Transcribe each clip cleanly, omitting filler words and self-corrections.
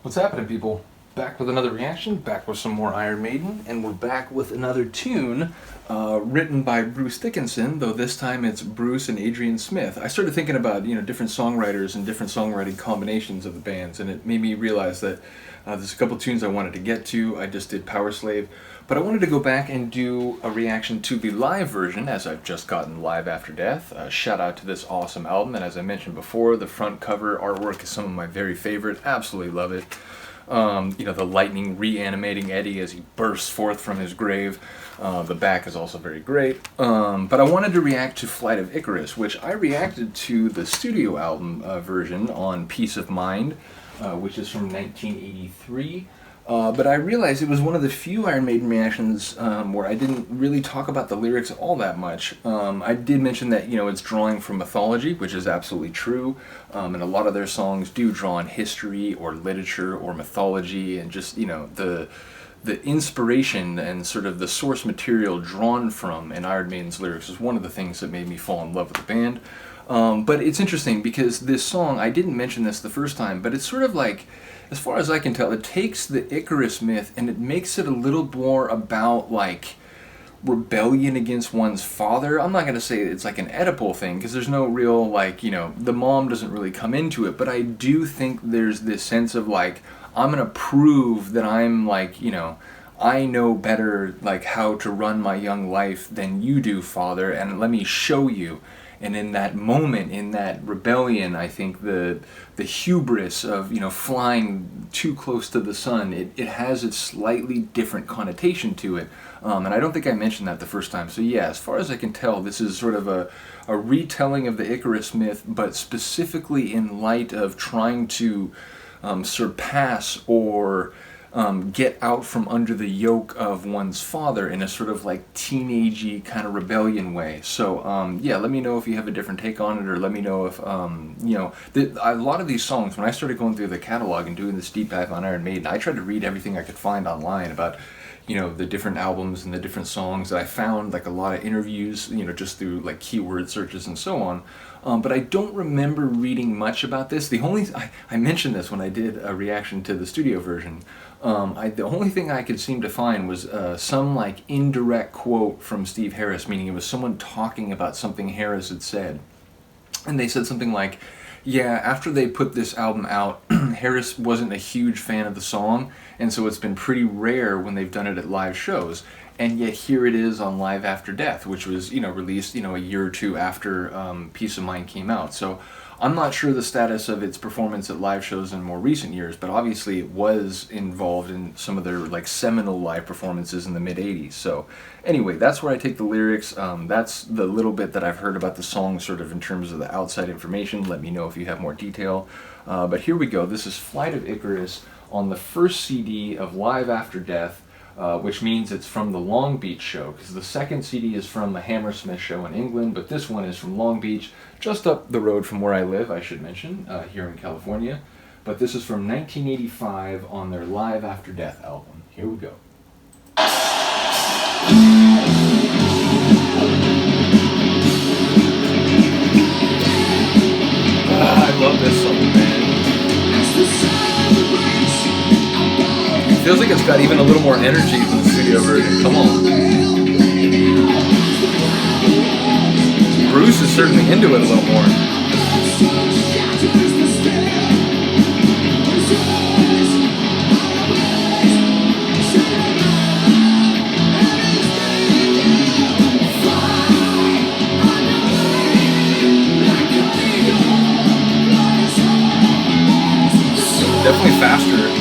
What's happening, people? Back with another reaction, back with some more Iron Maiden, and we're back with another tune written by Bruce Dickinson, though this time it's Bruce and Adrian Smith. I started thinking about, different songwriters and different songwriting combinations of the bands, and it made me realize that there's a couple tunes I wanted to get to. I just did Power Slave, but I wanted to go back and do a reaction to the live version, as I've just gotten Live After Death. Shout out to this awesome album, and as I mentioned before, the front cover artwork is some of my very favorite. Absolutely love it. The lightning reanimating Eddie as he bursts forth from his grave. The back is also very great. But I wanted to react to Flight of Icarus, which I reacted to the studio album version on Peace of Mind, which is from 1983. But I realized it was one of the few Iron Maiden reactions where I didn't really talk about the lyrics all that much. I did mention that, it's drawing from mythology, which is absolutely true, and a lot of their songs do draw on history or literature or mythology, and just, the inspiration and sort of the source material drawn from in Iron Maiden's lyrics is one of the things that made me fall in love with the band. But it's interesting because this song, I didn't mention this the first time, but it's sort of like, as far as I can tell, it takes the Icarus myth and it makes it a little more about, like, rebellion against one's father. I'm not going to say it's like an Oedipal thing, because there's no real, like, the mom doesn't really come into it, but I do think there's this sense of, like, I'm going to prove that I'm, like, I know better, like, how to run my young life than you do, father, and let me show you. And in that moment, in that rebellion, I think the hubris of, flying too close to the sun, it has a slightly different connotation to it. And I don't think I mentioned that the first time. So yeah, as far as I can tell, this is sort of a retelling of the Icarus myth, but specifically in light of trying to surpass or get out from under the yoke of one's father in a sort of like teenagey kind of rebellion way. So yeah, let me know if you have a different take on it, or let me know if a lot of these songs, when I started going through the catalog and doing this deep dive on Iron Maiden, I tried to read everything I could find online about the different albums and the different songs. I found like a lot of interviews, just through like keyword searches and so on. But I don't remember reading much about this. I mentioned this when I did a reaction to the studio version. The only thing I could seem to find was some like indirect quote from Steve Harris, meaning it was someone talking about something Harris had said. And they said something like, yeah, after they put this album out, Harris wasn't a huge fan of the song, and so it's been pretty rare when they've done it at live shows. And yet here it is on Live After Death, which was, released, a year or two after Peace of Mind came out. So I'm not sure the status of its performance at live shows in more recent years, but obviously it was involved in some of their like seminal live performances in the mid-'80s. So anyway, that's where I take the lyrics. That's the little bit that I've heard about the song sort of in terms of the outside information. Let me know if you have more detail. But here we go. This is Flight of Icarus on the first CD of Live After Death, which means it's from the Long Beach show, because the second CD is from the Hammersmith show in England, but this one is from Long Beach, just up the road from where I live, I should mention, here in California. But this is from 1985 on their Live After Death album. Here we go. I love this song, man. Feels like it's got even a little more energy than the studio version. Come on. Bruce is certainly into it a little more. Definitely faster.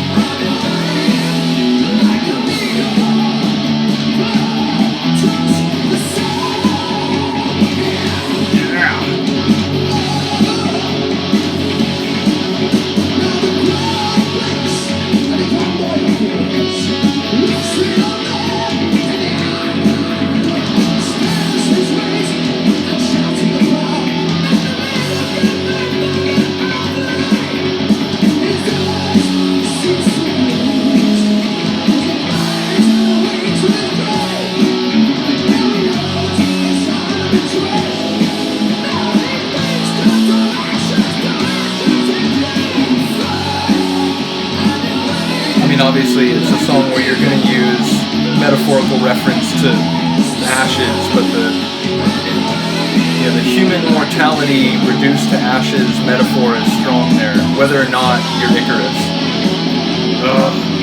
mean, obviously it's a song where you're going to use metaphorical reference to ashes, but the human mortality reduced to ashes metaphor is strong there, whether or not you're Icarus. Ugh.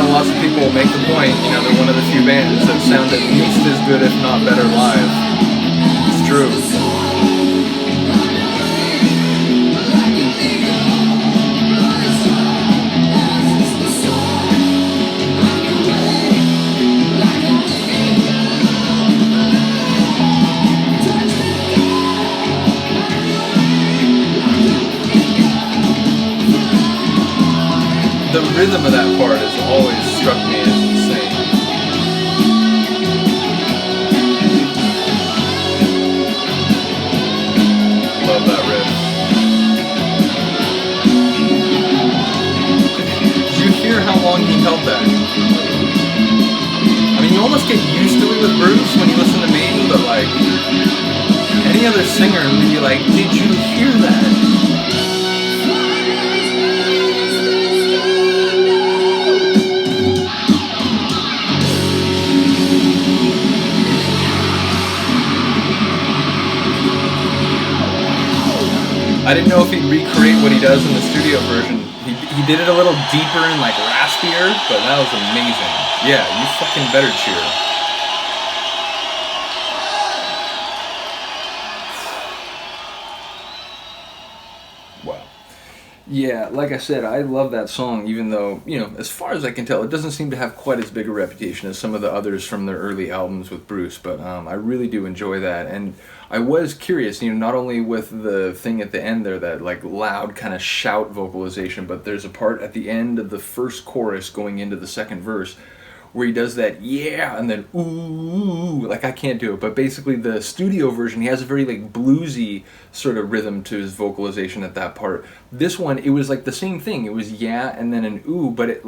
Lots of people make the point, they're one of the few bands that sound at least as good, if not better, live. It's true. The rhythm of that part has always struck me as insane. Love that riff. Did you hear how long he held that? I mean, you almost get used to it with Bruce when you listen to Maiden, but like, any other singer would be like, did you hear that? I didn't know if he'd recreate what he does in the studio version. He did it a little deeper and like raspier, but that was amazing. Yeah, you fucking better cheer. Wow. Yeah, like I said, I love that song, even though, as far as I can tell, it doesn't seem to have quite as big a reputation as some of the others from their early albums with Bruce, but I really do enjoy that. And I was curious, not only with the thing at the end there, that like loud kind of shout vocalization, but there's a part at the end of the first chorus going into the second verse where he does that yeah and then ooh, like I can't do it, but basically the studio version, he has a very like bluesy sort of rhythm to his vocalization at that part. This one, it was like the same thing. It was yeah and then an ooh, but it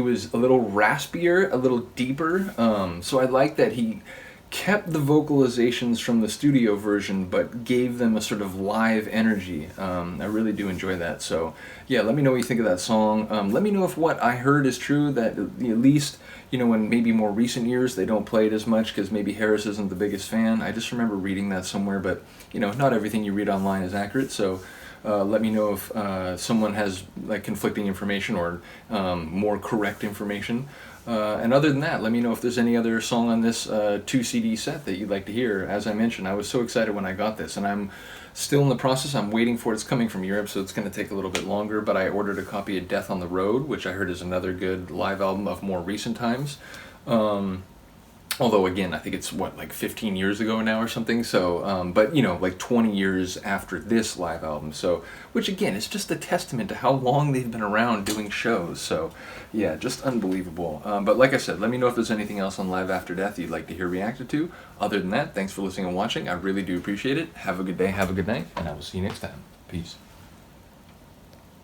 was a little raspier, a little deeper. So I like that he kept the vocalizations from the studio version but gave them a sort of live energy. I really do enjoy that. So yeah, let me know what you think of that song. Let me know if what I heard is true, that at least in maybe more recent years they don't play it as much because maybe Harris isn't the biggest fan. I just remember reading that somewhere, but not everything you read online is accurate. So let me know if someone has like conflicting information or more correct information. And other than that, let me know if there's any other song on this 2 CD set that you'd like to hear. As I mentioned, I was so excited when I got this, and I'm still in the process. I'm waiting for it. It's coming from Europe, so it's going to take a little bit longer, but I ordered a copy of Death on the Road, which I heard is another good live album of more recent times. Although, again, I think it's, like 15 years ago now or something, so, but, like 20 years after this live album, so, which, again, is just a testament to how long they've been around doing shows, so, yeah, just unbelievable. But like I said, let me know if there's anything else on Live After Death you'd like to hear reacted to. Other than that, thanks for listening and watching. I really do appreciate it. Have a good day, have a good night, and I will see you next time. Peace.